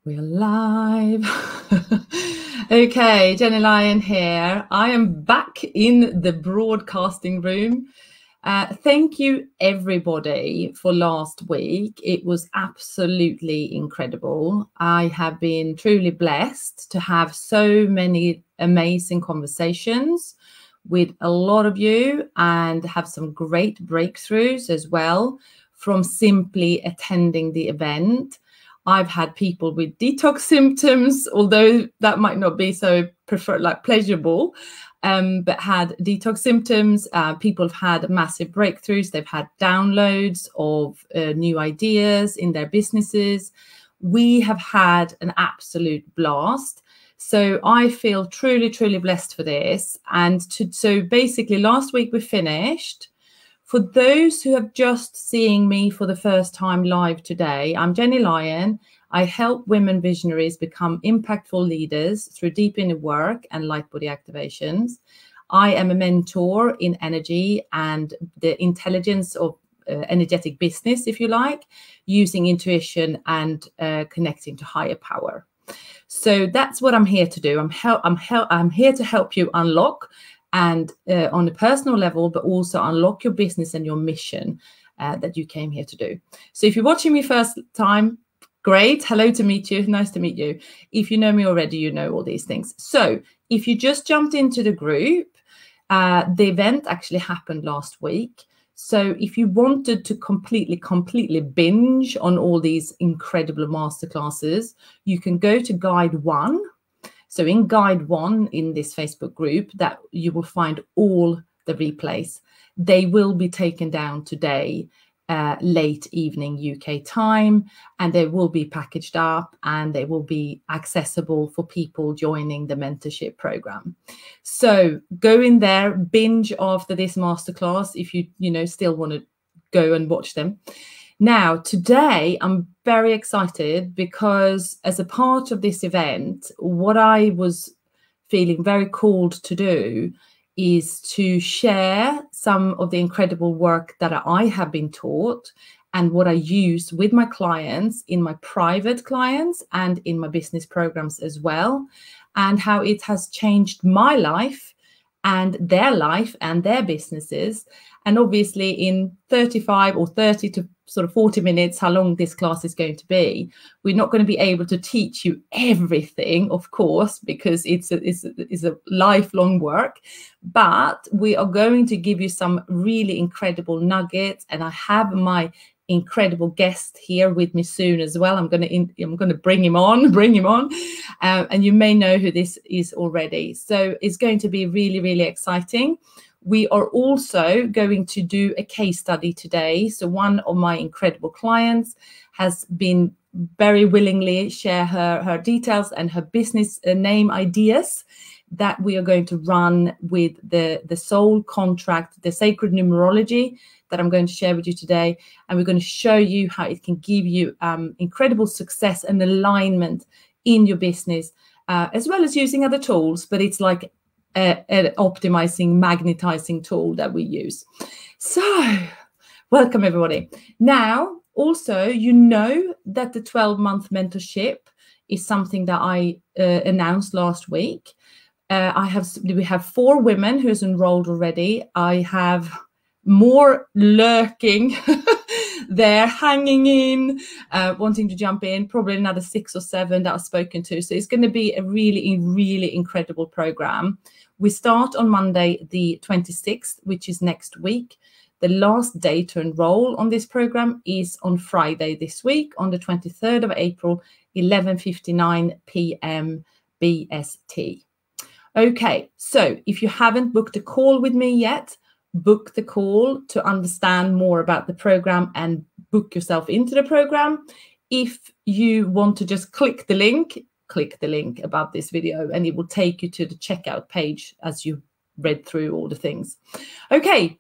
We're live. Okay, Jenny Lyon here. I am back in the broadcasting room. Thank you, everybody, for last week. It was absolutely incredible. I have been truly blessed to have so many amazing conversations with a lot of you and have some great breakthroughs as well from simply attending the event. I've had people with detox symptoms, although that might not be so pleasurable, but had detox symptoms. People have had massive breakthroughs. They've had downloads of new ideas in their businesses. We have had an absolute blast. So I feel truly, truly blessed for this. And so basically last week we finished. For those who have just seeing me for the first time live today, I'm Jenny Lyon. I help women visionaries become impactful leaders through deep inner work and light body activations. I am a mentor in energy and the intelligence of energetic business, if you like, using intuition and connecting to higher power. So that's what I'm here to do. I'm here to help you unlock and on a personal level, but also unlock your business and your mission that you came here to do. So if you're watching me first time, great. Hello to meet you. Nice to meet you. If you know me already, you know all these things. So if you just jumped into the group, the event actually happened last week. So if you wanted to completely binge on all these incredible masterclasses, you can go to Guide 1. So in Guide 1 in this Facebook group, that you will find all the replays. They will be taken down today, late evening UK time, and they will be packaged up and they will be accessible for people joining the mentorship program. So go in there, binge after this masterclass if you still want to go and watch them. Now, today, I'm very excited because as a part of this event, what I was feeling very called to do is to share some of the incredible work that I have been taught and what I use with my clients, in my private clients and in my business programs as well, and how it has changed my life and their businesses. And obviously in 35 or 30 to sort of 40 minutes, how long this class is going to be, we're not going to be able to teach you everything, of course, because it's a lifelong work, but we are going to give you some really incredible nuggets. And I have my incredible guest here with me soon as well. I'm going to bring him on, and you may know who this is already. So it's going to be really, really exciting. We are also going to do a case study today. So one of my incredible clients has been very willingly share her details and her business name ideas that we are going to run with the soul contract, the sacred numerology that I'm going to share with you today. And we're going to show you how it can give you incredible success and alignment in your business, as well as using other tools. But it's like an optimizing, magnetizing tool that we use. So welcome, everybody. Now, also, you know that the 12-month mentorship is something that I announced last week. We have 4 women who's enrolled already. I have more lurking there, hanging in, wanting to jump in, probably another 6 or 7 that I've spoken to. So it's going to be a really, really incredible program. We start on Monday, the 26th, which is next week. The last day to enroll on this program is on Friday this week, on the 23rd of April, 11:59 p.m. BST. Okay, so if you haven't booked a call with me yet, book the call to understand more about the program and book yourself into the program. If you want to just click the link above this video and it will take you to the checkout page as you read through all the things. Okay,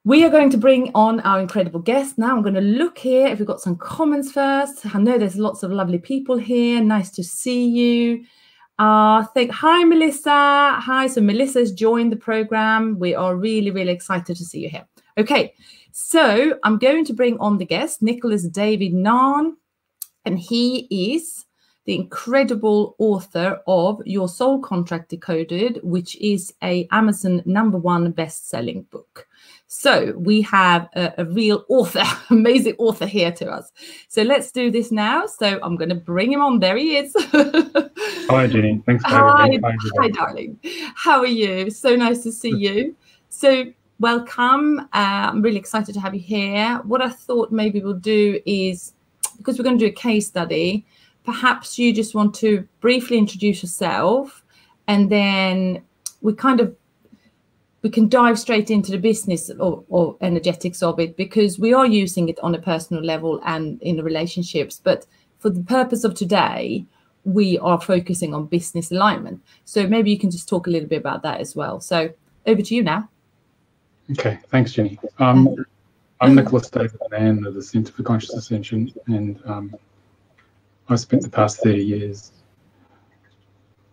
we are going to bring on our incredible guest now. I'm going to look here if we've got some comments first. I know there's lots of lovely people here. Nice to see you. Hi, Melissa. Hi. So Melissa's joined the program. We are really, really excited to see you here. Okay, so I'm going to bring on the guest, Nicholas David Nahn, and he is the incredible author of Your Soul Contract Decoded, which is a Amazon #1 best-selling book. So we have a real author, amazing author here to us. So let's do this now. So I'm going to bring him on. There he is. Hi, Jenny. Thanks for having me. Hi, darling. How are you? So nice to see you. So welcome. I'm really excited to have you here. What I thought maybe we'll do is, because we're going to do a case study, perhaps you just want to briefly introduce yourself, and then we can dive straight into the business or energetics of it, because we are using it on a personal level and in the relationships. But for the purpose of today, we are focusing on business alignment. So maybe you can just talk a little bit about that as well. So over to you now. Okay, thanks, Jenny. I'm Nicholas David Mann of the Centre for Conscious Ascension, and I've spent the past 30 years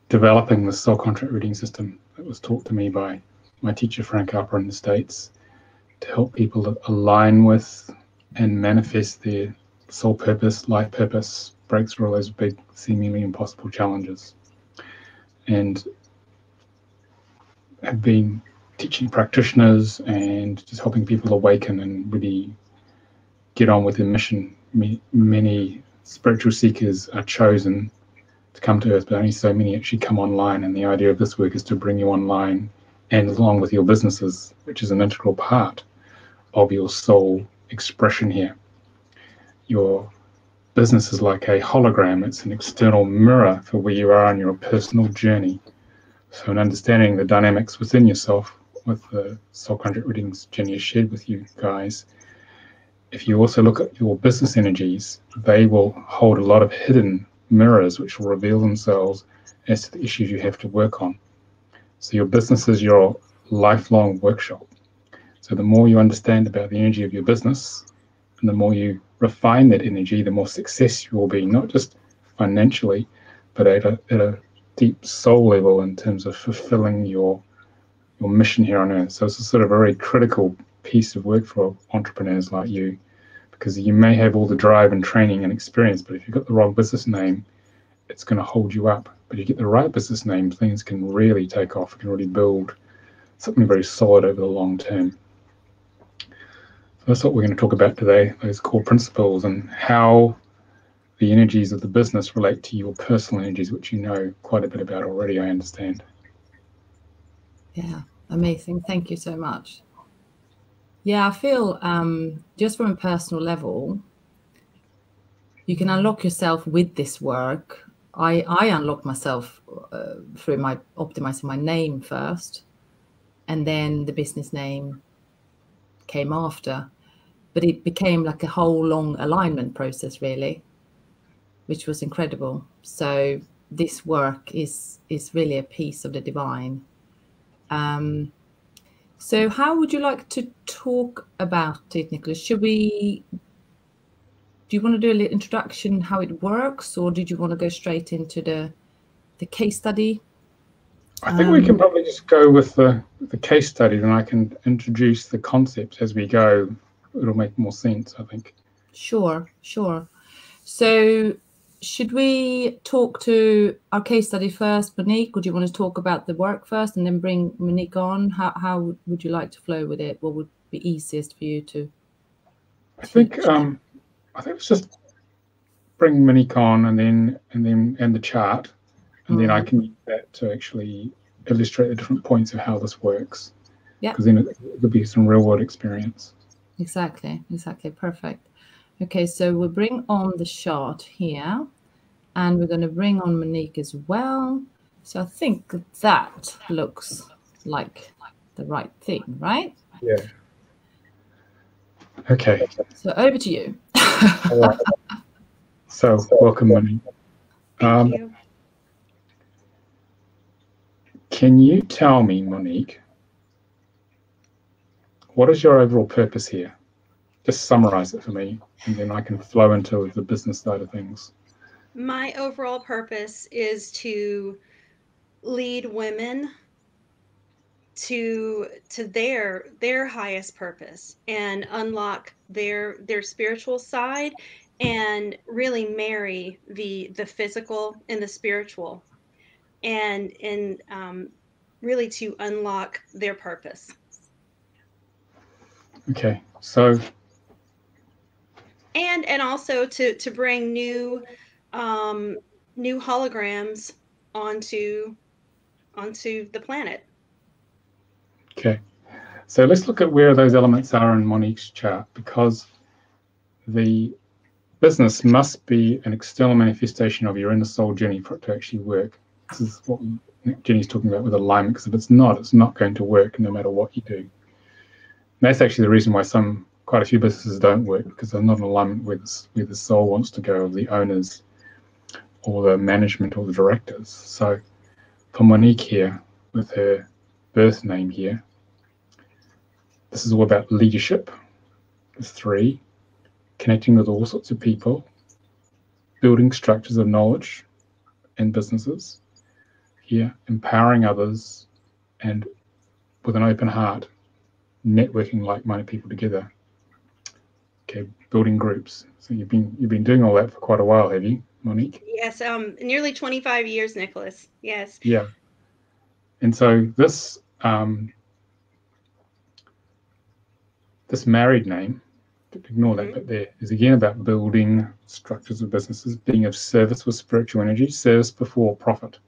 developing the soul contract reading system that was taught to me by my teacher, Frank Harper, in the States, to help people align with and manifest their soul purpose, life purpose, break through all those big, seemingly impossible challenges. And have been teaching practitioners and just helping people awaken and really get on with their mission. Many spiritual seekers are chosen to come to Earth, but only so many actually come online. And the idea of this work is to bring you online and along with your businesses, which is an integral part of your soul expression here. Your business is like a hologram. It's an external mirror for where you are on your personal journey. So in understanding the dynamics within yourself with the soul contract readings Jenny has shared with you guys, if you also look at your business energies, they will hold a lot of hidden mirrors which will reveal themselves as to the issues you have to work on. So your business is your lifelong workshop. So the more you understand about the energy of your business, and the more you refine that energy, the more success you will be, not just financially, but at a deep soul level in terms of fulfilling your mission here on Earth. So it's a sort of a very critical piece of work for entrepreneurs like you, because you may have all the drive and training and experience, but if you've got the wrong business name, it's going to hold you up. But you get the right business name, things can really take off. You can really build something very solid over the long term. So that's what we're going to talk about today, those core principles and how the energies of the business relate to your personal energies, which you know quite a bit about already, I understand. Yeah, amazing. Thank you so much. Yeah, I feel just from a personal level, you can unlock yourself with this work. I unlocked myself through optimizing my name first, and then the business name came after. But it became like a whole long alignment process, really, which was incredible. So this work is really a piece of the divine. So how would you like to talk about it, Nicholas? Do you want to do a little introduction how it works, or did you want to go straight into the case study? I think we can probably just go with the case study, and I can introduce the concepts as we go. It'll make more sense, I think. Sure. So should we talk to our case study first, Monique, or do you want to talk about the work first and then bring Monique on? How would you like to flow with it? What would be easiest for you to I think let's just bring Monique on and the chart, and then I can use that to actually illustrate the different points of how this works. Yeah. Because then it'll be some real world experience. Exactly. Perfect. Okay, so we'll bring on the chart here, and we're going to bring on Monique as well. So I think that looks like the right thing, right? Yeah. Okay. So over to you. All right. So welcome, Monique. Thank you. Can you tell me, Monique, what is your overall purpose here? Just summarize it for me, and then I can flow into the business side of things. My overall purpose is to lead women to their highest purpose and unlock their spiritual side and really marry the physical and the spiritual, and really to unlock their purpose. Okay, so and also to bring new holograms onto the planet. okay, so let's look at where those elements are in Monique's chart, because the business must be an external manifestation of your inner soul journey for it to actually work. This is what Jenny's talking about with alignment, because if it's not going to work no matter what you do. And that's actually the reason why quite a few businesses don't work, because they're not in alignment where the soul wants to go, of the owners or the management or the directors. So for Monique here, with her birth name here, this is all about leadership. There's 3, connecting with all sorts of people, building structures of knowledge and businesses. Here, empowering others, and with an open heart, networking like-minded people together. Okay, building groups. So you've been doing all that for quite a while, have you, Monique? Yes, nearly 25 years, Nicholas. Yes. Yeah. And so this this married name, ignore that, but there is again about building structures of businesses, being of service with spiritual energy, service before profit.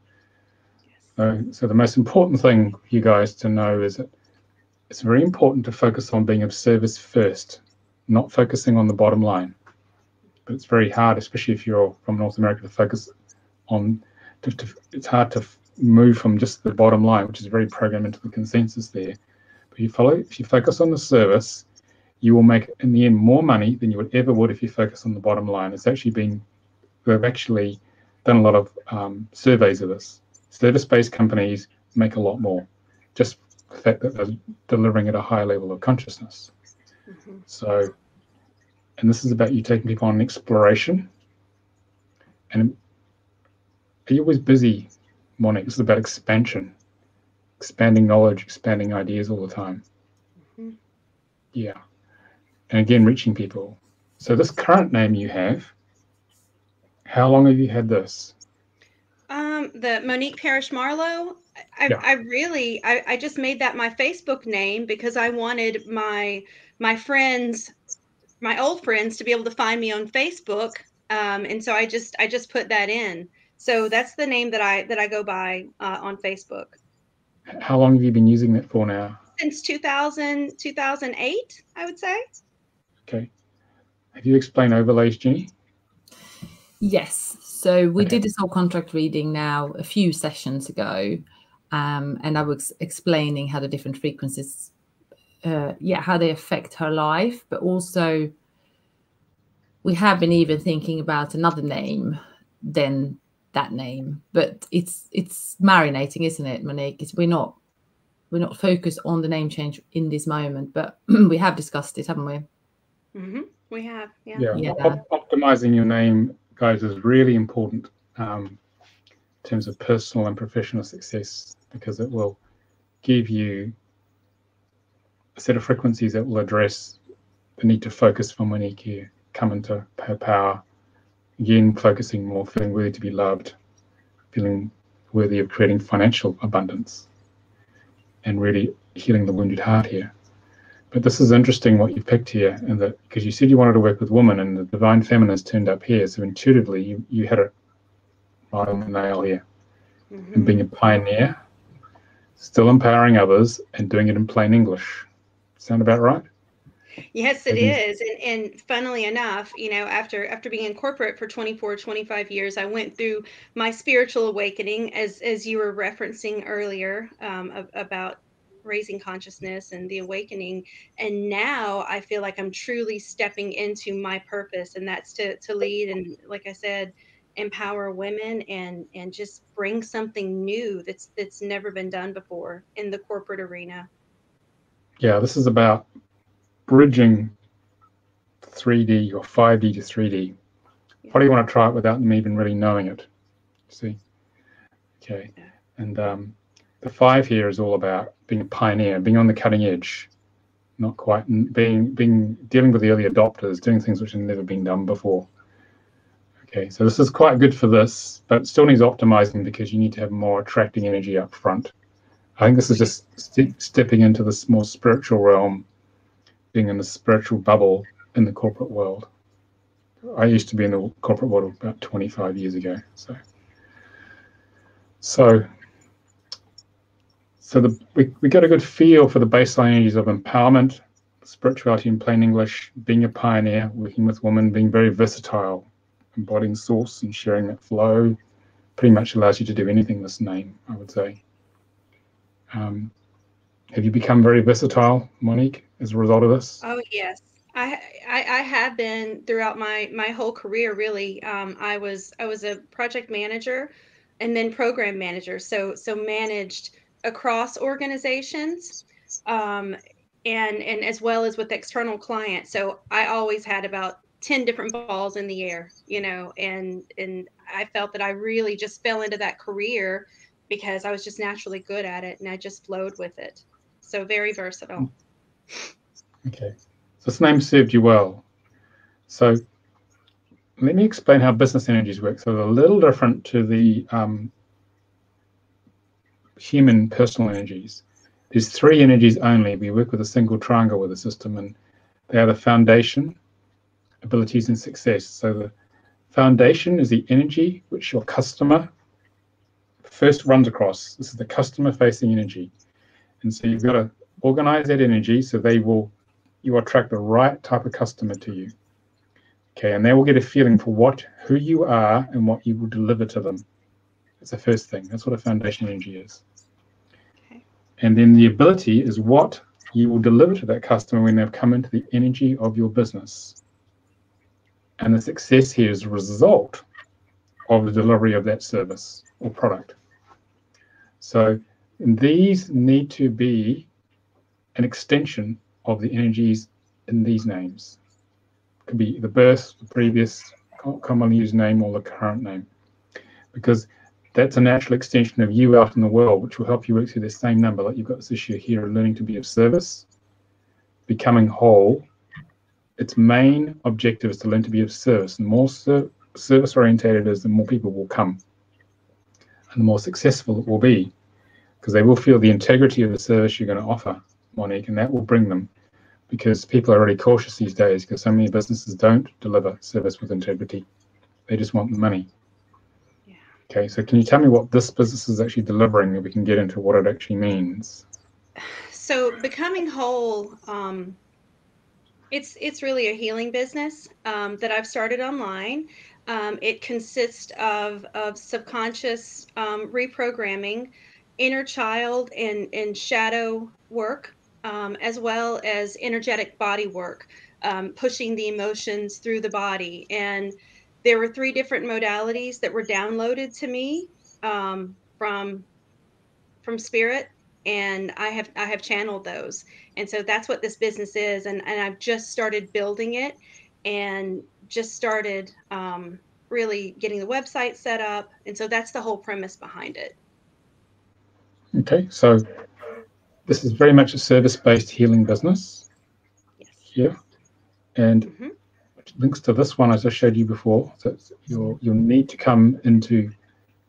So the most important thing for you guys to know is that it's very important to focus on being of service first, not focusing on the bottom line. But it's very hard, especially if you're from North America, to focus on, it's hard to move from just the bottom line, which is very programmed into the consensus there. But if you focus on the service, you will make, in the end, more money than you would if you focus on the bottom line. We've actually done a lot of surveys of this. Service-based companies make a lot more, just the fact that they're delivering at a high level of consciousness. So, and this is about you taking people on an exploration. And are you always busy, Monique? This is about expansion, expanding knowledge, expanding ideas all the time. Yeah. And again, reaching people. So this current name you have, how long have you had this? The Monique Parrish Marlowe. I just made that my Facebook name because I wanted my friends, my old friends, to be able to find me on Facebook. And so I just put that in. So that's the name that I go by on Facebook. How long have you been using that for now? Since 2008, I would say. Okay. Have you explained overlays, Jenny? Yes. So we did a soul contract reading now a few sessions ago, and I was explaining how the different frequencies, how they affect her life, but also we have been even thinking about another name than that name, but it's marinating, isn't it, Monique? We're not focused on the name change in this moment, but we have discussed it, haven't we? We have, yeah. Optimizing your name, guys, is really important in terms of personal and professional success, because it will give you a set of frequencies that will address the need to focus for Monique here, come into her power, again, focusing more, feeling worthy to be loved, feeling worthy of creating financial abundance, and really healing the wounded heart here. But this is interesting what you picked here, and that because you said you wanted to work with women, and the divine feminine has turned up here, so intuitively you had it right on the nail here. And being a pioneer, still empowering others, and doing it in plain English. Sound about right? Yes, it is. And funnily enough, after being in corporate for 25 years, I went through my spiritual awakening, as you were referencing earlier, about raising consciousness and the awakening. And now I feel like I'm truly stepping into my purpose, and that's to lead and, like I said, empower women and just bring something new that's never been done before in the corporate arena. Yeah, this is about bridging 3D or 5D to 3D. Why do you want to try it without them even really knowing it? See? Okay. And the 5 here is all about being a pioneer, being on the cutting edge, not quite dealing with the early adopters, doing things which have never been done before. Okay, so this is quite good for this, but it still needs optimizing because you need to have more attracting energy up front. I think this is just stepping into this more spiritual realm, being in the spiritual bubble in the corporate world. I used to be in the corporate world about 25 years ago. So we get a good feel for the baseline energies of empowerment, spirituality in plain English, being a pioneer, working with women, being very versatile, embodying source and sharing that flow. Pretty much allows you to do anything, this name, I would say. Have you become very versatile, Monique, as a result of this? Oh, yes. I have been throughout my whole career, really. I was a project manager and then program manager. So managed across organizations, and as well as with external clients. So I always had about 10 different balls in the air, and I felt that I really just fell into that career because I was just naturally good at it and I just flowed with it. So very versatile. Okay, so this name served you well. So let me explain how business energies work. So they're a little different to the human personal energies. There's 3 energies only. We work with a single triangle with the system, and they are the foundation, abilities, and success. So the foundation is the energy which your customer first runs across. This is the customer-facing energy. And so you've got to organize that energy so you attract the right type of customer to you. Okay, and they will get a feeling for who you are and what you will deliver to them. That's the first thing. That's what a foundation energy is. Okay. And then the ability is what you will deliver to that customer when they've come into the energy of your business. And the success here is a result of the delivery of that service or product. So these need to be an extension of the energies in these names. It could be the birth, the previous commonly used name, or the current name, because that's a natural extension of you out in the world, which will help you work through the same number. Like you've got this issue here of learning to be of service, becoming whole. Its main objective is to learn to be of service. The more service orientated it is, the more people will come, and the more successful it will be, because they will feel the integrity of the service you're going to offer, Monique, and that will bring them, because people are really cautious these days because so many businesses don't deliver service with integrity. They just want the money. Yeah. Okay, so can you tell me what this business is actually delivering, and we can get into what it actually means? So becoming whole, it's really a healing business that I've started online. It consists of subconscious reprogramming, inner child and shadow work, as well as energetic body work, pushing the emotions through the body. And there were 3 different modalities that were downloaded to me from spirit, and I have channeled those. And so that's what this business is, and I've just started building it and just started really getting the website set up, and so that's the whole premise behind it. Okay, so this is very much a service-based healing business. Yes. Here, and which links to this one as I showed you before. So you'll need to come into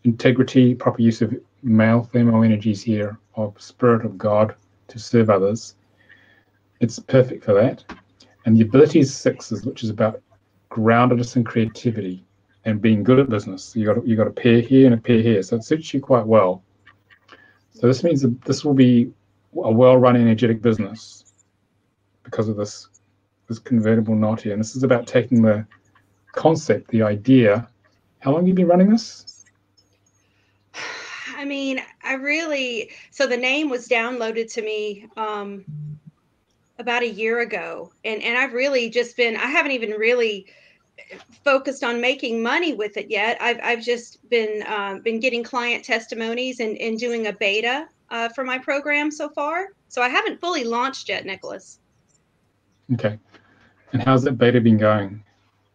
integrity, proper use of male, female energies here, of spirit of God to serve others. It's perfect for that. And the ability is 6, which is about groundedness and creativity and being good at business. So you got a pair here and a pair here, so it suits you quite well. So this means that this will be a well-run energetic business because of this convertible knot here. And this is about taking the concept, the idea. How long have you been running this? I mean, so the name was downloaded to me about a year ago, and I've really just I haven't even really focused on making money with it yet. I've just been getting client testimonies and doing a beta for my program so far. So I haven't fully launched yet, Nicholas. Okay. And how's that beta been going?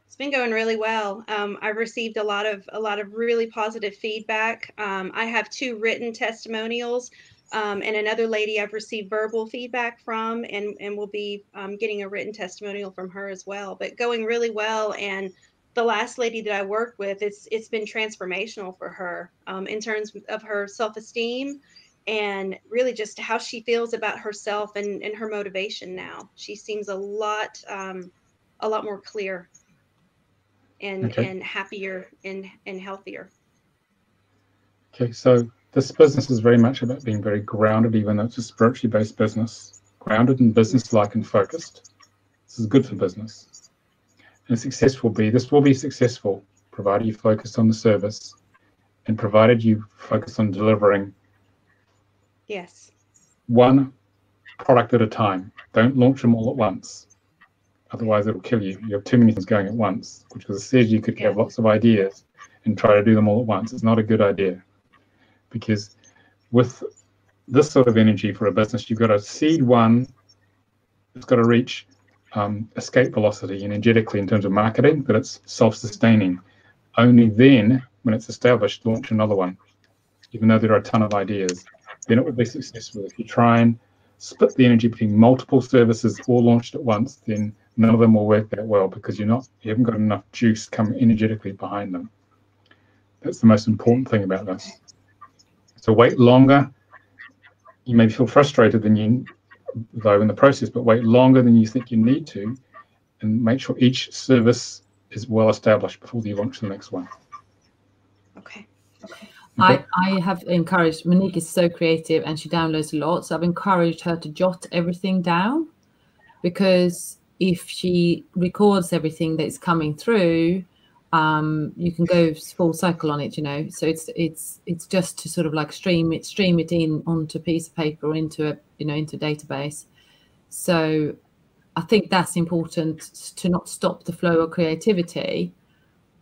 It's been going really well. I've received a lot of really positive feedback. I have 2 written testimonials, and another lady I've received verbal feedback from, and will be getting a written testimonial from her as well. But going really well, and the last lady that I worked with, it's been transformational for her, in terms of her self-esteem and really just how she feels about herself and her motivation now. She seems a lot more clear and happier and healthier. Okay, so this business is very much about being very grounded, even though it's a spiritually based business. Grounded and business-like and focused. This is good for business. And this will be successful, provided you focus on the service and provided you focus on delivering one product at a time. Don't launch them all at once. Otherwise, it'll kill you. You have too many things going at once, which as I said, you could have lots of ideas and try to do them all at once. It's not a good idea, because with this sort of energy for a business, you've got to seed one. It's got to reach escape velocity energetically in terms of marketing, but it's self-sustaining. Only then, when it's established, launch another one, even though there are a ton of ideas. Then it will be successful. If you try and split the energy between multiple services all launched at once, then none of them will work that well, because you haven't got enough juice come energetically behind them. That's the most important thing about this. So wait longer. You may feel frustrated though in the process, but wait longer than you think you need to, and make sure each service is well established before you launch the next one. Okay. I have encouraged, Monique is so creative and she downloads a lot, so I've encouraged her to jot everything down, because if she records everything that's coming through, you can go full cycle on it, so it's just to sort of like stream it in onto a piece of paper or into a into a database. So I think that's important, to not stop the flow of creativity,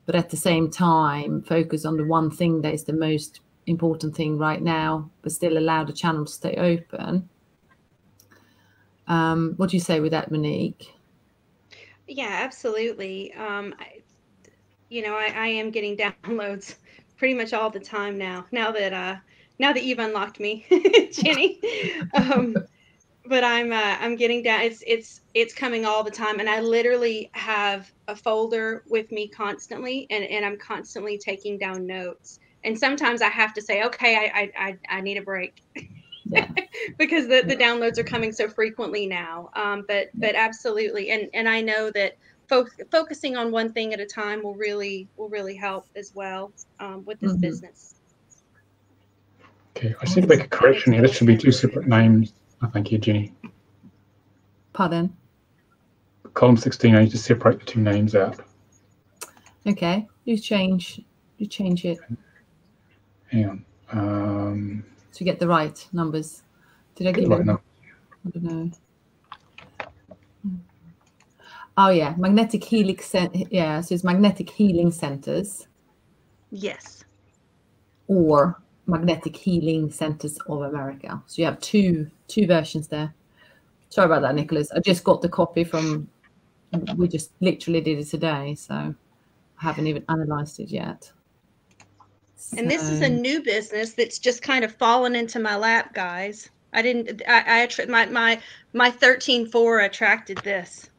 but at the same time focus on the one thing that is the most important thing right now, but still allow the channel to stay open. What do you say with that, Monique? Yeah, absolutely. I am getting downloads pretty much all the time now that you've unlocked me, Jenny. But I'm getting down. It's coming all the time, and I literally have a folder with me constantly, and I'm constantly taking down notes. And sometimes I have to say, okay, I need a break. Yeah. Because the downloads are coming so frequently now. But absolutely, and I know that focusing on one thing at a time will really help as well with this business. Okay, I see to make a correction here. This should be two separate names. Oh, thank you, Jenny. Pardon? Column 16, I need to separate the two names out. Okay, you change it. Hang on. To get the right numbers. Did I give the right number? I don't know. Oh yeah, magnetic healing. Yeah, so it's magnetic healing centers. Yes. Or magnetic healing centers of America. So you have two versions there. Sorry about that, Nicholas. I just got the copy we just literally did it today, so I haven't even analyzed it yet. And this is a new business that's just kind of fallen into my lap, guys. My 13-4 attracted this.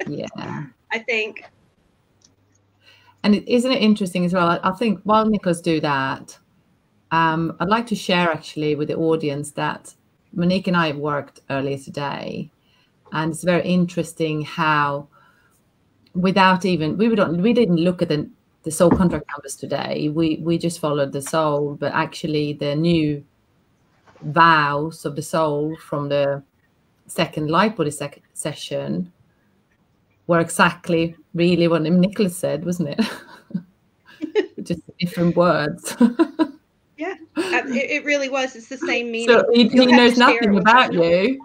Yeah. I think. And isn't it interesting as well? I think while Nicholas do that, I'd like to share actually with the audience that Monique and I worked earlier today, and it's very interesting how we didn't look at the soul contract numbers today. We just followed the soul, but actually the new vows of the soul from the second light body session were exactly really what Nicholas said, wasn't it? Just different words. Yeah, it really was. It's the same meaning. So he knows nothing about you.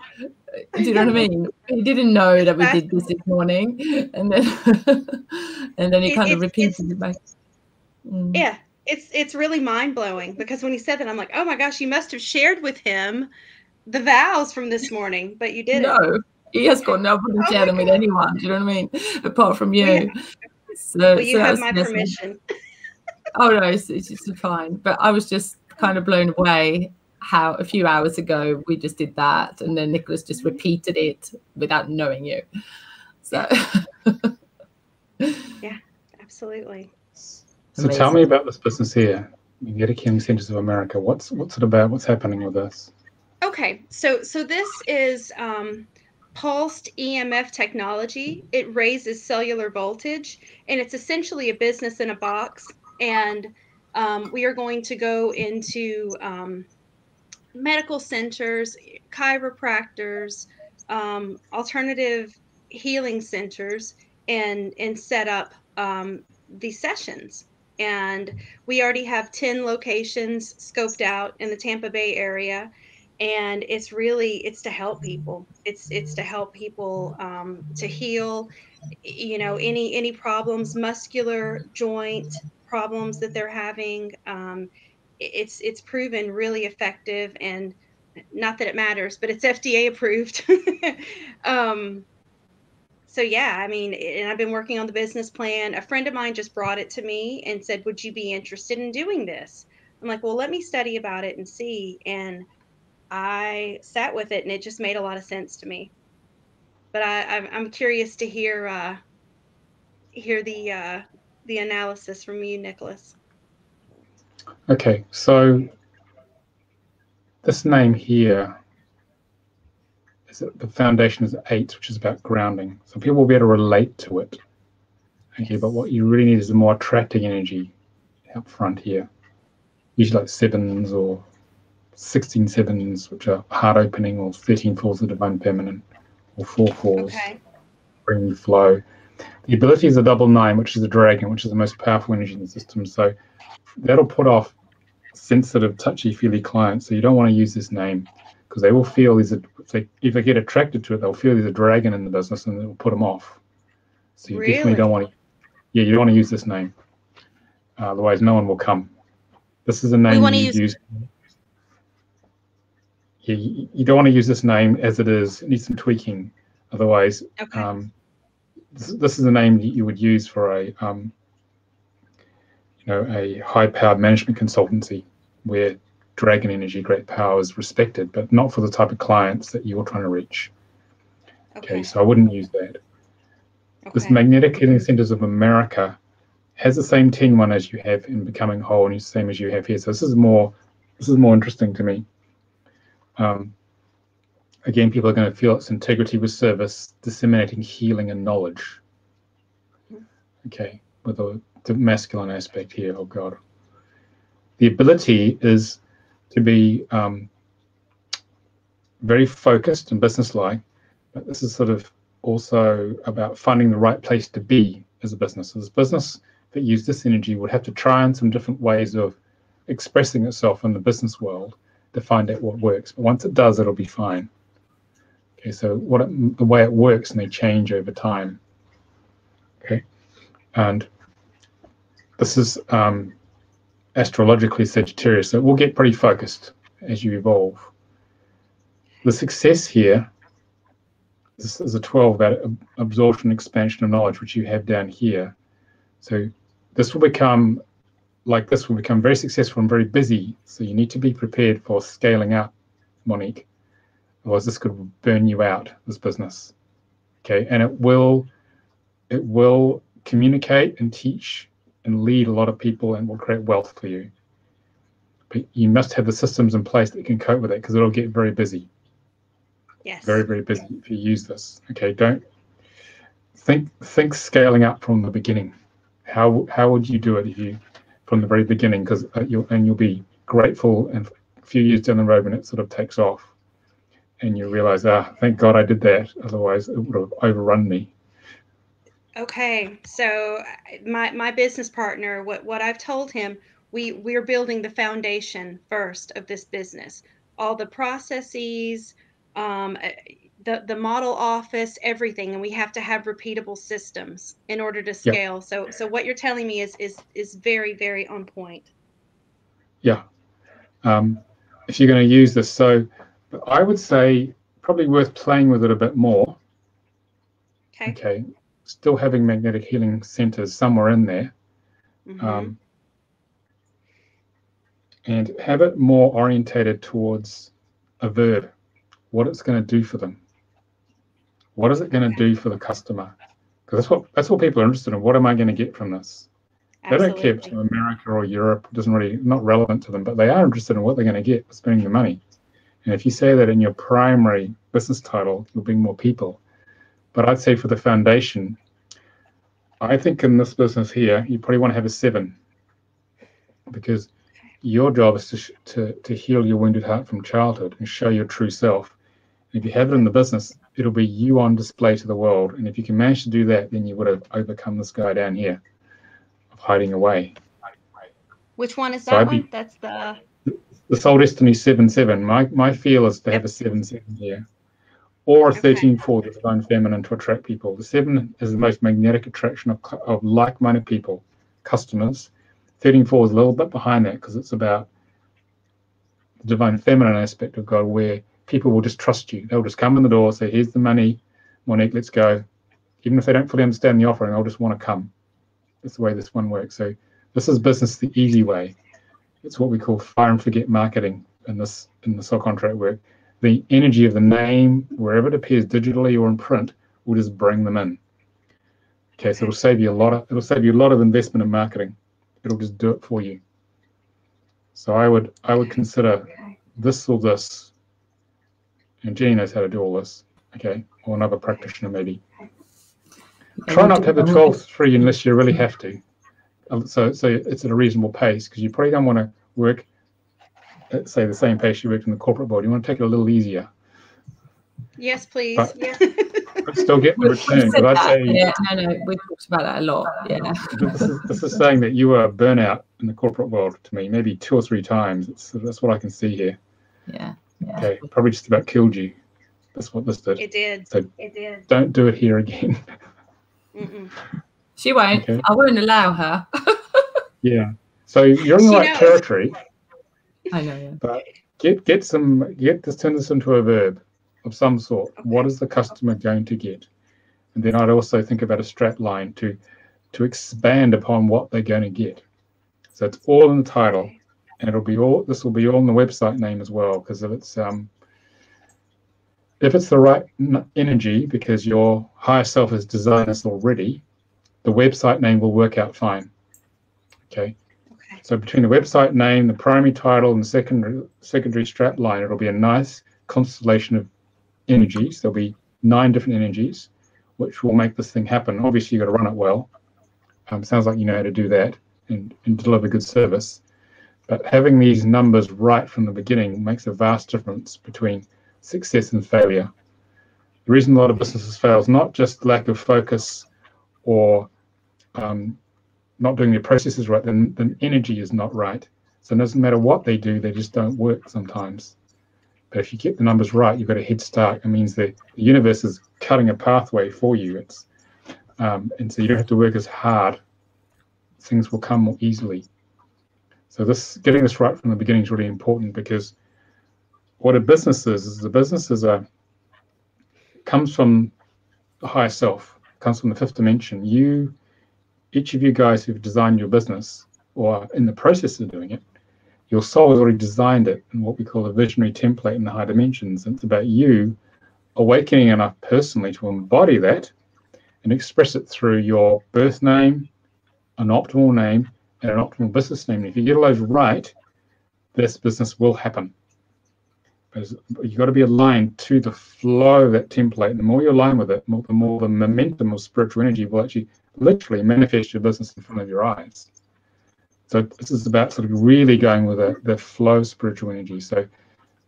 Do you know what I mean? He didn't know that we did this morning, and then he kind of repeated it back. Yeah, it's really mind blowing, because when he said that, I'm like, oh my gosh, you must have shared with him the vows from this morning, but you didn't. No, he has got nobody to share them with anyone. Do you know what I mean? Apart from you. Well, you have my permission. Oh no, it's just fine. But I was just kind of blown away how a few hours ago we just did that, and then Nicholas just repeated it without knowing you. So yeah, absolutely. Absolutely. So tell me about this business here, Magnetic Healing Centers of America. What's it about? What's happening with this? Okay, so this is pulsed EMF technology. It raises cellular voltage, and it's essentially a business in a box. And we are going to go into medical centers, chiropractors, alternative healing centers, and set up these sessions. And we already have 10 locations scoped out in the Tampa Bay area, and it's to help people. It's to help people to heal, any problems, muscular joint problems that they're having. It's proven really effective, and not that it matters, but it's FDA approved. um, so yeah, I mean, and I've been working on the business plan. A friend of mine just brought it to me and said, "Would you be interested in doing this?" I'm like, "Well, let me study about it and see." And I sat with it, and it just made a lot of sense to me. But I'm curious to hear the analysis from you, Nicholas. Okay, so this name here is the foundation is 8, which is about grounding. So people will be able to relate to it. Okay, but what you really need is a more attracting energy up front here. Usually like 7s or 16 7s, which are heart opening, or 13 4s of divine feminine, or 4 4s, Okay. bring you flow. The ability is a double 9, which is a dragon, which is the most powerful energy in the system. So that'll put off sensitive, touchy-feely clients. So you don't want to use this name, because they will feel if they get attracted to it, they'll feel there's a dragon in the business, and it will put them off. So you definitely don't want to. Yeah, you don't want to use this name. Otherwise, no one will come. This is a name you use. Yeah, you don't want to use this name as it is. It needs some tweaking. Otherwise, okay. This is a name that you would use for a a high-powered management consultancy where dragon energy, great power, is respected, but not for the type of clients that you're trying to reach. Okay, so I wouldn't use that. Okay. This Magnetic Healing Centers of America has the same 10-1 as you have in Becoming Whole, and the same as you have here. So this is more interesting to me. Again, people are going to feel its integrity with service, disseminating healing and knowledge. Okay, with the masculine aspect here. Oh God. The ability is to be very focused and businesslike, but this is sort of also about finding the right place to be as a business. So this business that use this energy would have to try on some different ways of expressing itself in the business world to find out what works. But once it does, it'll be fine. Okay, so the way it works may change over time. Okay, and this is astrologically Sagittarius, so it will get pretty focused as you evolve. The success here, this is a 12, that absorption, expansion of knowledge, which you have down here. So this will become very successful and very busy. So you need to be prepared for scaling up, Monique. Otherwise, this could burn you out, this business. Okay, and it will communicate and teach and lead a lot of people, and will create wealth for you. But you must have the systems in place that can cope with it, because it'll get very busy. Yes. Very, very busy if you use this. Okay, don't think scaling up from the beginning. How would you do it if you from the very beginning? Because you'll be grateful, and a few years down the road when it sort of takes off, and you realize, thank God I did that. Otherwise, it would have overrun me. Okay, so my business partner, what I've told him, we're building the foundation first of this business, all the processes, the model office, everything, and we have to have repeatable systems in order to scale. Yep. So what you're telling me is very, very on point. Yeah, if you're going to use this, so I would say probably worth playing with it a bit more. Okay. Still having magnetic healing centers somewhere in there. Mm-hmm. And have it more orientated towards a verb, what it's going to do for them. What is it going to do for the customer? Because that's what people are interested in. What am I going to get from this? They don't care if it's from America or Europe. It doesn't really, not relevant to them, but they are interested in what they're going to get for spending the money. And if you say that in your primary business title, you'll bring more people. But I'd say for the foundation, I think in this business here, you probably want to have a 7, because your job is to heal your wounded heart from childhood and show your true self. And if you have it in the business, it'll be you on display to the world. And if you can manage to do that, then you would have overcome this guy down here of hiding away. Which one is that one? That's the Soul Destiny 7-7. My feel is to have a 7-7 here, or a 13-4, the Divine Feminine, to attract people. The 7 is the most magnetic attraction of like-minded people, customers. 13-4 is a little bit behind that, because it's about the Divine Feminine aspect of God, where people will just trust you. They'll just come in the door, say, here's the money, Monique, let's go. Even if they don't fully understand the offering, they'll just want to come. That's the way this one works. So this is business the easy way. It's what we call fire and forget marketing in the soul contract work. The energy of the name, wherever it appears digitally or in print, will just bring them in. Okay, so it'll save you a lot of investment in marketing. It'll just do it for you. So I would consider this or this, and Jenny knows how to do all this. Okay, or another practitioner maybe. Try not to have a 12-3 unless you really have to. So it's at a reasonable pace, because you probably don't want to work at, say, the same pace you worked in the corporate world. You want to take it a little easier. Yes, please. But still get the return. But I'd say, no, we talked about that a lot. Yeah. This is saying that you were burnout in the corporate world to me, maybe 2 or 3 times. That's what I can see here. Yeah. Okay, probably just about killed you. That's what this did. It did. So don't do it here again. She won't. Okay. I won't allow her. Yeah. So you're in the right territory. I know. Yeah. But turn this into a verb of some sort. Okay. What is the customer going to get? And then I'd also think about a strap line to expand upon what they're going to get. So it's all in the title, and this will be all in the website name as well, because if it's the right energy, because your higher self has designed this already, the website name will work out fine. Okay. So between the website name, the primary title, and the secondary strap line, it'll be a nice constellation of energies. There'll be 9 different energies, which will make this thing happen. Obviously, you've got to run it well. Sounds like you know how to do that and deliver good service. But having these numbers right from the beginning makes a vast difference between success and failure. The reason a lot of businesses fail is not just lack of focus or not doing their processes right, then energy is not right. So it doesn't matter what they do, they just don't work sometimes. But if you get the numbers right, you've got a head start. It means the universe is cutting a pathway for you. And so you don't have to work as hard. Things will come more easily. So getting this right from the beginning is really important, because what a business is the business comes from the higher self, comes from the 5th dimension. Each of you guys who've designed your business or in the process of doing it, your soul has already designed it in what we call a visionary template in the high dimensions. And it's about you awakening enough personally to embody that and express it through your birth name, an optimal name, and an optimal business name. And if you get all those right, this business will happen. But you've got to be aligned to the flow of that template. And the more you align with it, the more the momentum of spiritual energy will actually literally manifest your business in front of your eyes. So this is about sort of really going with the flow of spiritual energy. So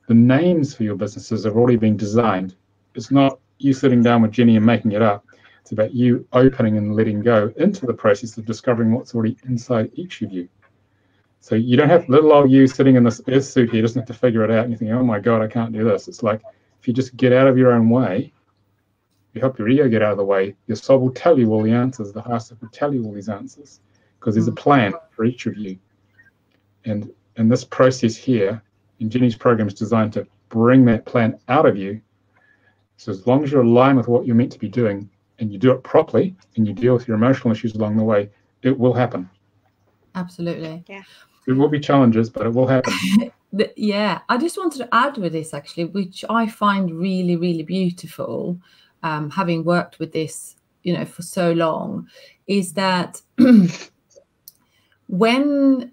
the names for your businesses have already been designed. It's not you sitting down with Jenny and making it up. It's about you opening and letting go into the process of discovering what's already inside each of you. So you don't have little old you sitting in this earth suit here, doesn't have to figure it out and you think, oh my God, I can't do this. It's like, if you just get out of your own way, you help your ego get out of the way, your soul will tell you all the answers, the higher self will tell you all these answers, because there's a plan for each of you. And this process here, in Jenny's program, is designed to bring that plan out of you. So as long as you're aligned with what you're meant to be doing, and you do it properly, and you deal with your emotional issues along the way, it will happen. Absolutely. Yeah. There will be challenges, but it will happen. Yeah, I just wanted to add with this, actually, which I find really, really beautiful, having worked with this, for so long, is that when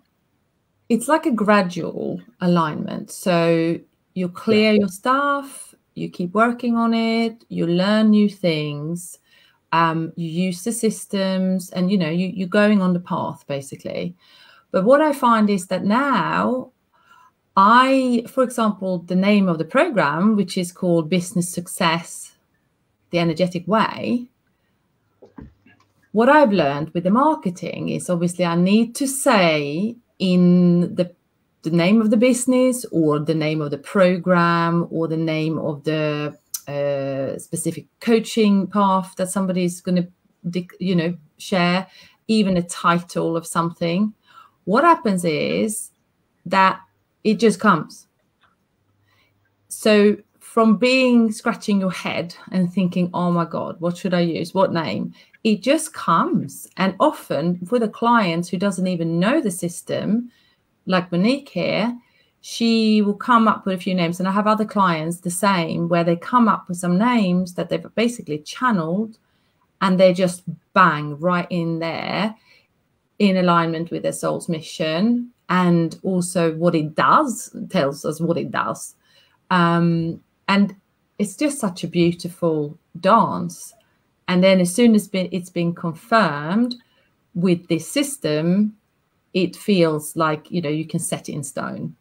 it's like a gradual alignment. So you clear your stuff, you keep working on it, you learn new things, you use the systems, and you're going on the path basically. But what I find is that now for example, the name of the program, which is called Business Success, the Energetic Way, what I've learned with the marketing is obviously I need to say in the name of the business, or the name of the program, or the name of the specific coaching path that somebody's going to, share, even a title of something. What happens is that it just comes. So from scratching your head and thinking, oh my God, what should I use? What name? It just comes. And often for the clients who doesn't even know the system, like Monique here, she will come up with a few names. And I have other clients the same, where they come up with some names that they've basically channeled, and they just bang right in there in alignment with their soul's mission. And also what it does, tells us what it does. And it's just such a beautiful dance. And then as soon as it's been confirmed with this system, it feels like, you can set it in stone.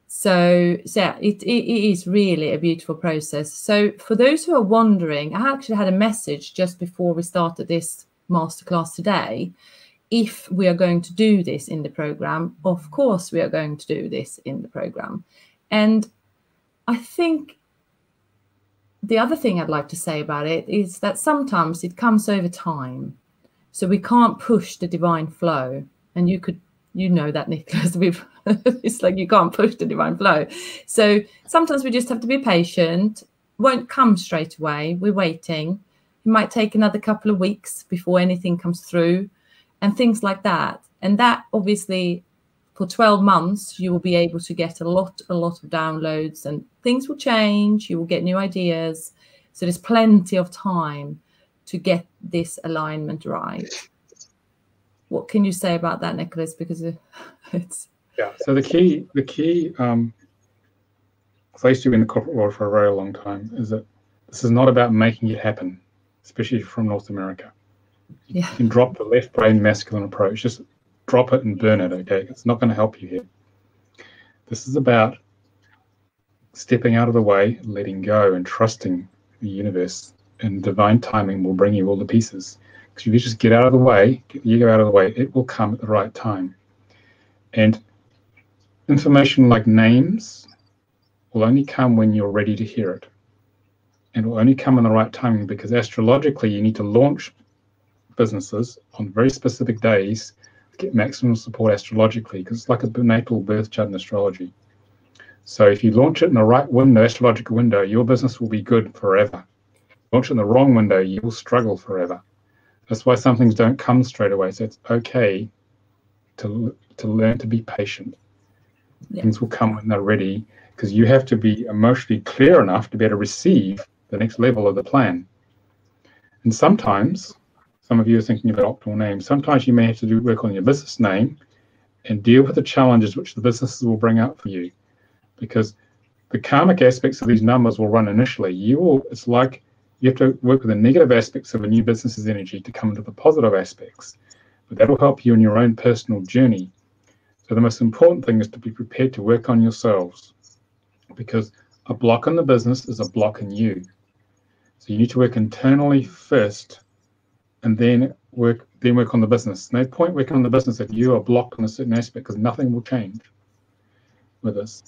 So it is really a beautiful process. So for those who are wondering, I actually had a message just before we started this masterclass today. If we are going to do this in the program, of course we are going to do this in the program. And I think the other thing I'd like to say about it is that sometimes it comes over time. So we can't push the divine flow. And you know that, Nicholas, it's like you can't push the divine flow. So sometimes we just have to be patient. It won't come straight away. We're waiting. It might take another couple of weeks before anything comes through, and things like that. And that obviously for 12 months, you will be able to get a lot of downloads, and things will change. You will get new ideas. So there's plenty of time to get this alignment right. What can you say about that, Nicholas? Because it's... Yeah, so the key, I used to be in the corporate world for a very long time, is that this is not about making it happen, especially from North America. You can drop the left brain masculine approach, just drop it and burn it, okay? It's not going to help you here. This is about stepping out of the way, letting go, and trusting the universe, and divine timing will bring you all the pieces. Because if you just get out of the way, get the ego out of the way, it will come at the right time. And information like names will only come when you're ready to hear it. And it will only come in the right timing, because astrologically you need to launch businesses on very specific days to get maximum support astrologically, because it's like a natal birth chart in astrology. So if you launch it in the right window, astrological window, your business will be good forever. Launch it in the wrong window, you will struggle forever. That's why some things don't come straight away. So it's okay to learn to be patient. Yeah. Things will come when they're ready, because you have to be emotionally clear enough to be able to receive the next level of the plan. And sometimes, some of you are thinking about optimal names, sometimes you may have to do work on your business name and deal with the challenges which the businesses will bring up for you, because the karmic aspects of these numbers will run initially. It's like you have to work with the negative aspects of a new business's energy to come into the positive aspects, but that will help you in your own personal journey. So the most important thing is to be prepared to work on yourselves, because a block in the business is a block in you. So you need to work internally first, and then work on the business. No point working on the business if you are blocked on a certain aspect, because nothing will change with this.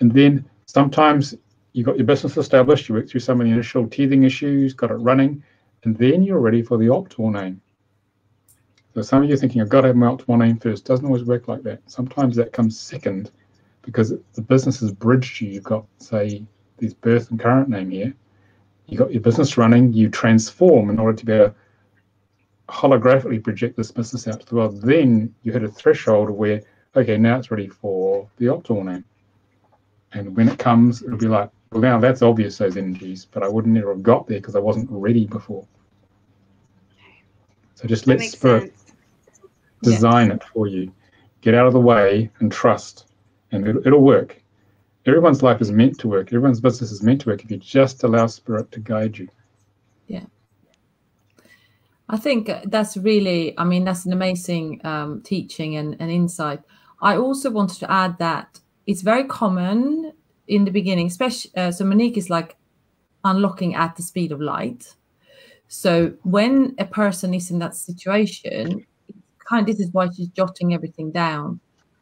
And then sometimes you got your business established, you work through some of the initial teething issues, got it running, and then you're ready for the optimal name. So some of you are thinking, I've got to have my optimal name first. Doesn't always work like that. Sometimes that comes second, because the business has bridged you. You've got, say, this birth and current name here. You got your business running, you transform in order to be able to holographically project this business out to the world. Then you hit a threshold where, okay, now it's ready for the optimal name. And when it comes, it'll be like, well, now that's obvious, those energies, but I wouldn't never have got there because I wasn't ready before. So just let Spirit design it for you. get out of the way and trust, and it'll work. Everyone's life is meant to work. Everyone's business is meant to work if you just allow spirit to guide you. Yeah. I think that's really, I mean, that's an amazing teaching and insight. I also wanted to add that it's very common in the beginning, especially, so Monique is like unlocking at the speed of light. So when a person is in that situation, this is why she's jotting everything down.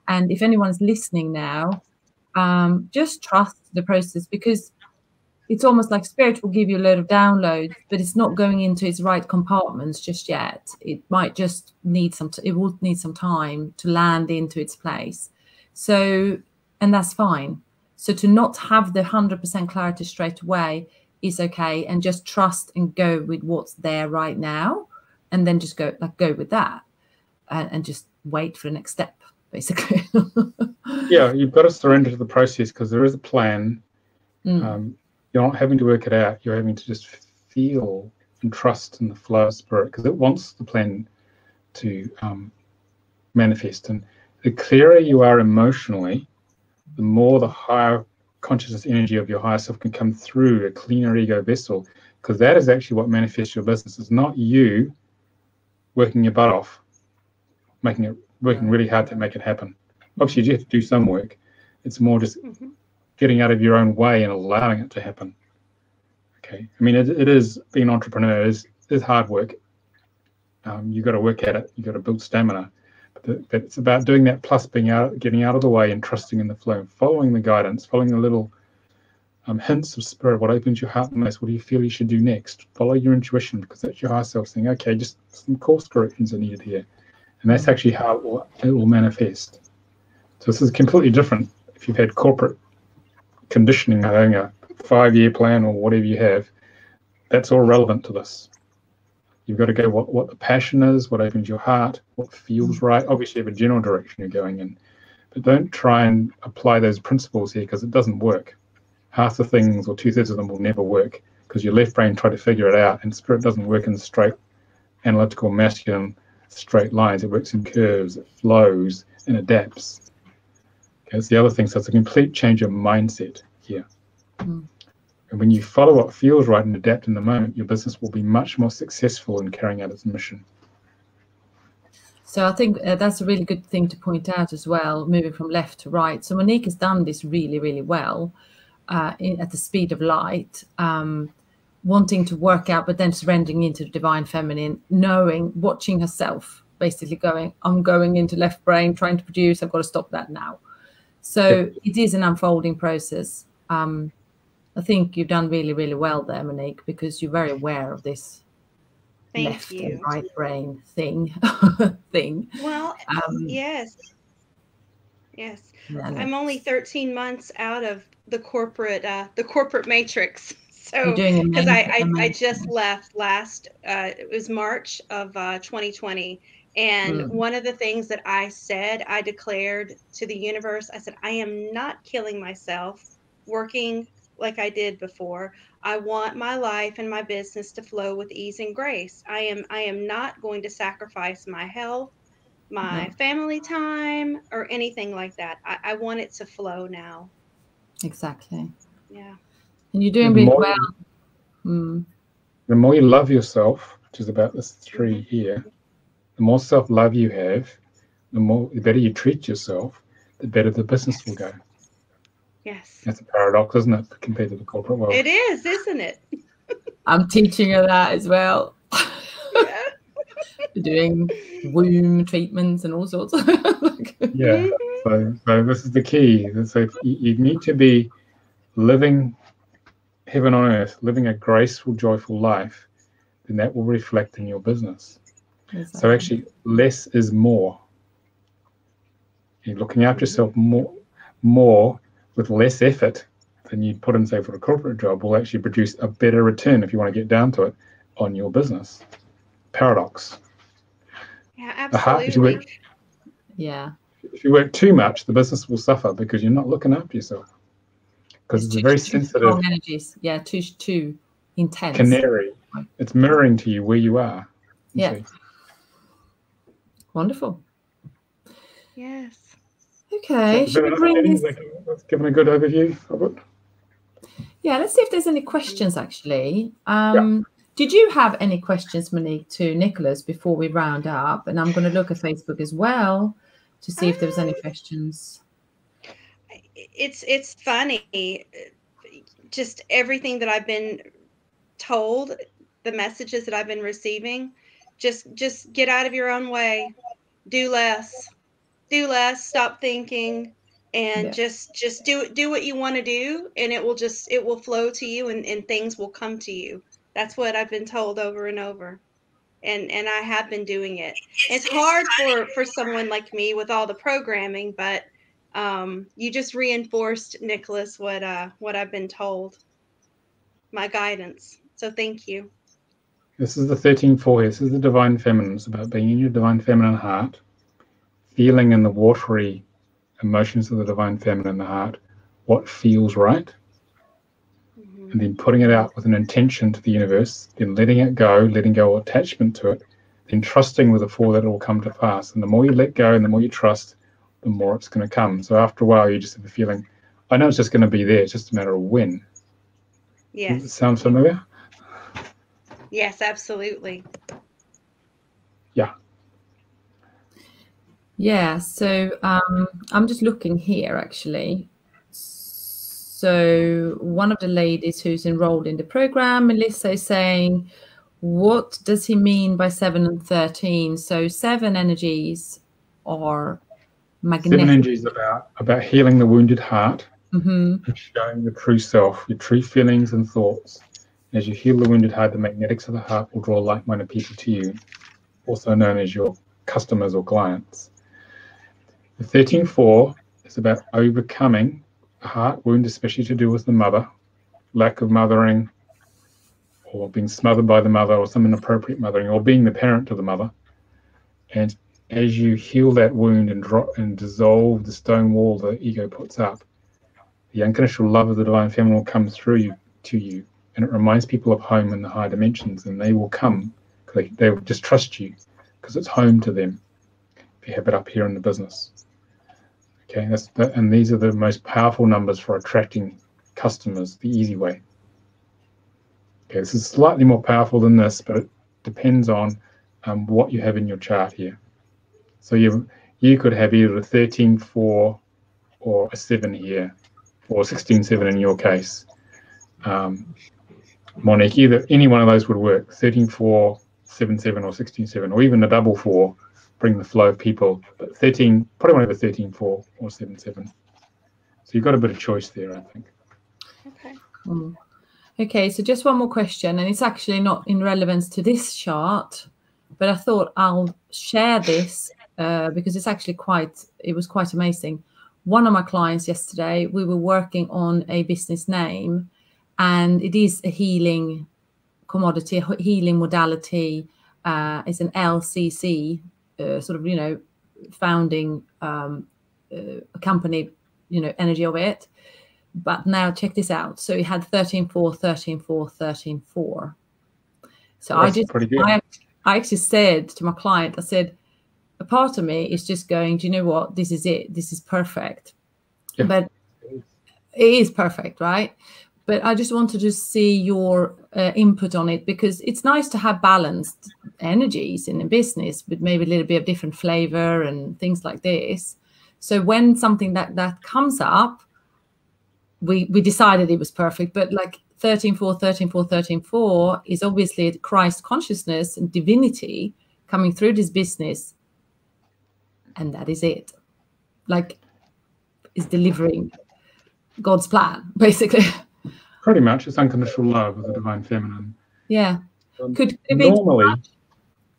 And if anyone's listening now, just trust the process, because it's almost like spirit will give you a load of downloads, but it's not going into its right compartments just yet. It might just need it will need some time to land into its place. So, and that's fine. So to not have the 100% clarity straight away is okay, and just trust and go with what's there right now, and then just go with that, and just wait for the next step, basically. Yeah, you've got to surrender to the process, because there is a plan. You're not having to work it out. You're having to just feel and trust in the flow of spirit, because it wants the plan to manifest. And the clearer you are emotionally, the more the higher consciousness energy of your higher self can come through a cleaner ego vessel, because that is actually what manifests your business. It's not you working your butt off, working really hard to make it happen. Obviously, you have to do some work. It's more just getting out of your own way and allowing it to happen. Okay, I mean, it is, being an entrepreneur is hard work. You've got to work at it. You've got to build stamina. But it's about doing that, plus getting out of the way and trusting in the flow, following the guidance, following the little hints of spirit. What opens your heart most? What do you feel you should do next? Follow your intuition, because that's your higher self saying, okay, just some course corrections are needed here. And that's actually how it will manifest. So this is completely different. If you've had corporate conditioning, having a 5-year plan or whatever you have, that's all relevant to this. You've got to go what the passion is, what opens your heart, what feels right. Obviously, you have a general direction you're going in, but don't try and apply those principles here, because it doesn't work. Half the things, or 2/3 of them, will never work, because your left brain tried to figure it out, and spirit doesn't work in straight, analytical, masculine, straight lines. It works in curves, it flows, and adapts. Okay, it's the other thing. So it's a complete change of mindset here. And when you follow what feels right and adapt in the moment, your business will be much more successful in carrying out its mission. So I think that's a really good thing to point out as well, moving from left to right. So Monique has done this really, really well at the speed of light, wanting to work out, but then surrendering into the divine feminine, knowing, watching herself, basically going, I'm going into left brain, trying to produce, I've got to stop that now. So it is an unfolding process. I think you've done really, really well there, Monique, because you're very aware of this left and right brain thing. Well, yes. Yeah. I'm only 13 months out of the corporate matrix. So, because I just left it was March of 2020. And one of the things that I declared to the universe, I said, I am not killing myself working like I did before. I want my life and my business to flow with ease and grace. I am not going to sacrifice my health, my family time, or anything like that. I want it to flow now. Exactly. Yeah. And you're doing really well. The more you love yourself, which is about this 3 here, the more self-love you have, the better you treat yourself, the better the business will go. Yes. That's a paradox, isn't it, compared to the corporate world? It is, isn't it? I'm teaching her that as well. Yeah. Doing womb treatments and all sorts. Yeah. So this is the key. So you need to be living heaven on earth, living a graceful, joyful life, then that will reflect in your business. Exactly. So actually, less is more. You're looking after yourself more with less effort than you'd put in, say, for a corporate job, will actually produce a better return, if you want to get down to it, on your business. Paradox. Yeah, absolutely. If you work too much, the business will suffer, because you're not looking after yourself. Because it's a very sensitive, strong energies. Yeah, too intense. Canary. It's mirroring to you where you are. Yeah. Wonderful. Yes. Okay. So, that's given a good overview of it. Yeah, let's see if there's any questions actually. Yeah. Did you have any questions, Monique, to Nicholas before we round up? And I'm going to look at Facebook as well to see if there was any questions. It's funny, just everything that I've been told, the messages that I've been receiving, just get out of your own way, do less, stop thinking, and just do what you want to do, and it will flow to you, and things will come to you. That's what I've been told over and over. And I have been doing it. It's hard for someone like me with all the programming, but you just reinforced, Nicholas, what I've been told, my guidance. So thank you. This is the 13-4 here. This is the divine feminine. It's about being in your divine feminine heart, feeling in the watery emotions of the divine feminine in the heart, what feels right, and then putting it out with an intention to the universe, then letting go attachment to it, then trusting with the 4 that it will come to pass. And the more you let go and the more you trust, the more it's going to come. So after a while, you just have a feeling, I know it's just going to be there. It's just a matter of when. Yes. Does it sound familiar? Yes, absolutely. Yeah. Yeah, so I'm just looking here actually. So one of the ladies who's enrolled in the program, Melissa, is saying, what does he mean by 7 and 13? So 7 energies are magnetic. 7 energies about healing the wounded heart, and showing your true self, your true feelings and thoughts. As you heal the wounded heart, the magnetics of the heart will draw like-minded people to you, also known as your customers or clients. The 13-4 is about overcoming a heart wound, especially to do with the mother, lack of mothering, or being smothered by the mother, or some inappropriate mothering, or being the parent to the mother. And as you heal that wound and drop and dissolve the stone wall the ego puts up, the unconditional love of the divine feminine will come through to you, and it reminds people of home in the higher dimensions, and they will come. They will just trust you because it's home to them. If you have it up here in the business. Okay, and these are the most powerful numbers for attracting customers the easy way. Okay, this is slightly more powerful than this, but it depends on what you have in your chart here. So you could have either a 13-4 or a 7 here, or 16-7 in your case. Monique, any one of those would work. 13-4, 7-7, or 16-7, or even a double 4. Bring the flow of people, but 13, probably one of the 13-4 or 7-7. So you've got a bit of choice there, I think. Okay. Okay, so just one more question, and it's actually not in relevance to this chart, but I thought I'll share this because it's actually it was quite amazing. One of my clients yesterday, we were working on a business name, and it is a healing commodity, a healing modality. It's an LCC. Sort of, founding a company, energy of it. But now check this out. So it had 13-4, 13-4, 13-4. So that's pretty good. I actually said to my client, I said, a part of me is just going, do you know what? This is it. This is perfect. Yeah. But it is perfect, right? But I just wanted to see your input on it, because it's nice to have balanced energies in a business with maybe a little bit of different flavor and things like this. So when something that comes up, we decided it was perfect. But like 13-4, 13-4, 13-4 is obviously Christ consciousness and divinity coming through this business. And that is it. Like, is delivering God's plan, basically. Pretty much, it's unconditional love of the divine feminine. Yeah. Could it normally,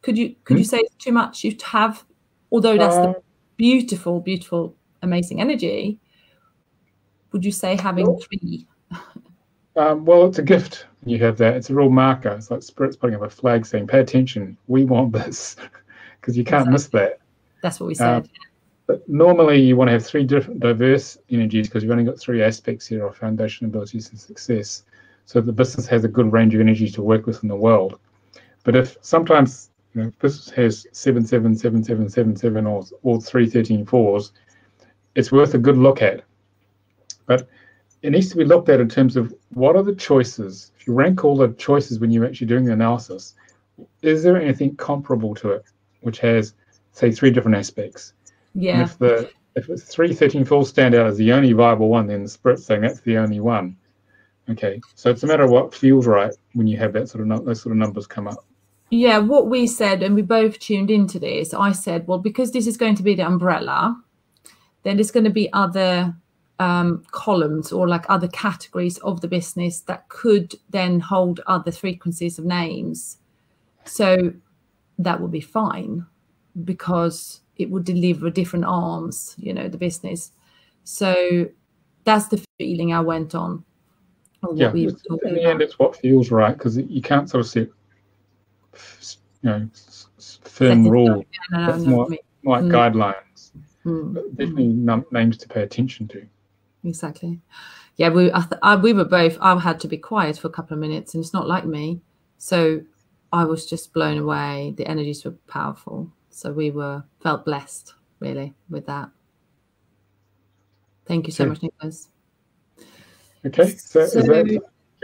be could you say it's too much? You have, although that's the beautiful, beautiful, amazing energy. Would you say having 3? Well, it's a gift. You have that. It's a real marker. It's like Spirit's putting up a flag saying, "Pay attention. We want this," because you can't miss that. That's what we said. But normally you want to have 3 different diverse energies, because you've only got 3 aspects here of foundation abilities and success. So the business has a good range of energies to work with in the world. But if sometimes You know, if this has 777777 or 313 4s, it's worth a good look at. But it needs to be looked at in terms of what are the choices. If you rank all the choices when you're actually doing the analysis, is there anything comparable to it which has, say, 3 different aspects? Yeah. And if it's 313 4 stand out as the only viable one, then the Spirit's saying that's the only one. Okay, so it's a matter of what feels right when you have that those sort of numbers come up. Yeah, what we said, and we both tuned into this, I said, well, because this is going to be the umbrella, then there's going to be other columns or like other categories of the business that could then hold other frequencies of names. So that would be fine because it would deliver different arms, you know, the business. So that's the feeling I went on. Yeah, in the end, it's what feels right, because you can't sort of set, you know, firm rules. It's more like guidelines, but definitely names to pay attention to. Exactly. Yeah, we were both. I had to be quiet for a couple of minutes, and it's not like me, so I was just blown away. The energies were powerful, so we felt blessed really with that. Thank you so much, Nicholas. Okay, so is that giving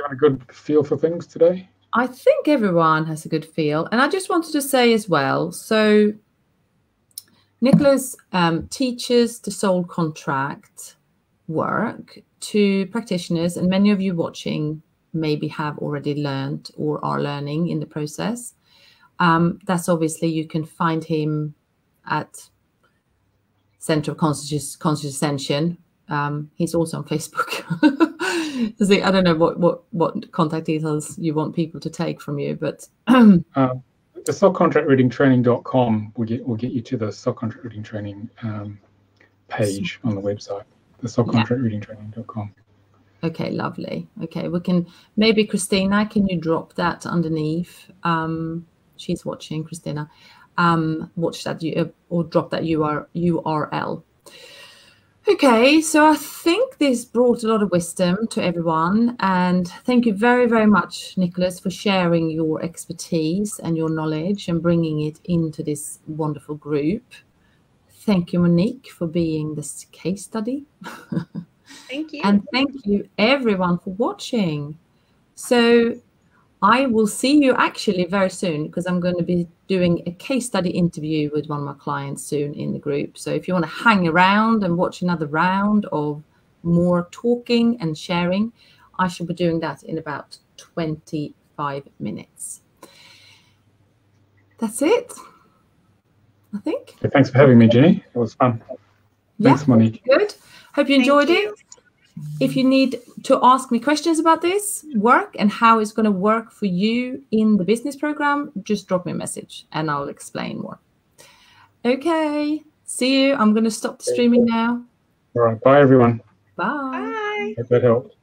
a good feel for things today? I think everyone has a good feel. And I just wanted to say as well, so Nicholas teaches the soul contract work to practitioners, and many of you watching maybe have already learned or are learning in the process. That's obviously, you can find him at Center of Conscious Ascension. He's also on Facebook. I don't know what contact details you want people to take from you, but the soulcontractreadingtraining.com will get you to the soul contract reading training page on the website. The soulcontractreadingtraining.com. Okay, lovely. Okay, we can maybe Christina, can you drop that underneath? She's watching, Christina. Watch that or drop that URL. Okay, so I think this brought a lot of wisdom to everyone, and thank you very, very much, Nicholas, for sharing your expertise and your knowledge and bringing it into this wonderful group. Thank you, Monique, for being this case study. Thank you. And thank you, everyone, for watching. So I will see you actually very soon, because I'm going to be doing a case study interview with one of my clients soon in the group. So if you want to hang around and watch another round of more talking and sharing, I should be doing that in about 25 minutes. That's it, I think. Okay, thanks for having me, Jenny. It was fun. Thanks, Monique. Good. Hope you enjoyed it. If you need to ask me questions about this work and how it's going to work for you in the business program, just drop me a message and I'll explain more. Okay, see you. I'm going to stop the streaming now. All right, bye, everyone. Bye. Bye. Hope that helped.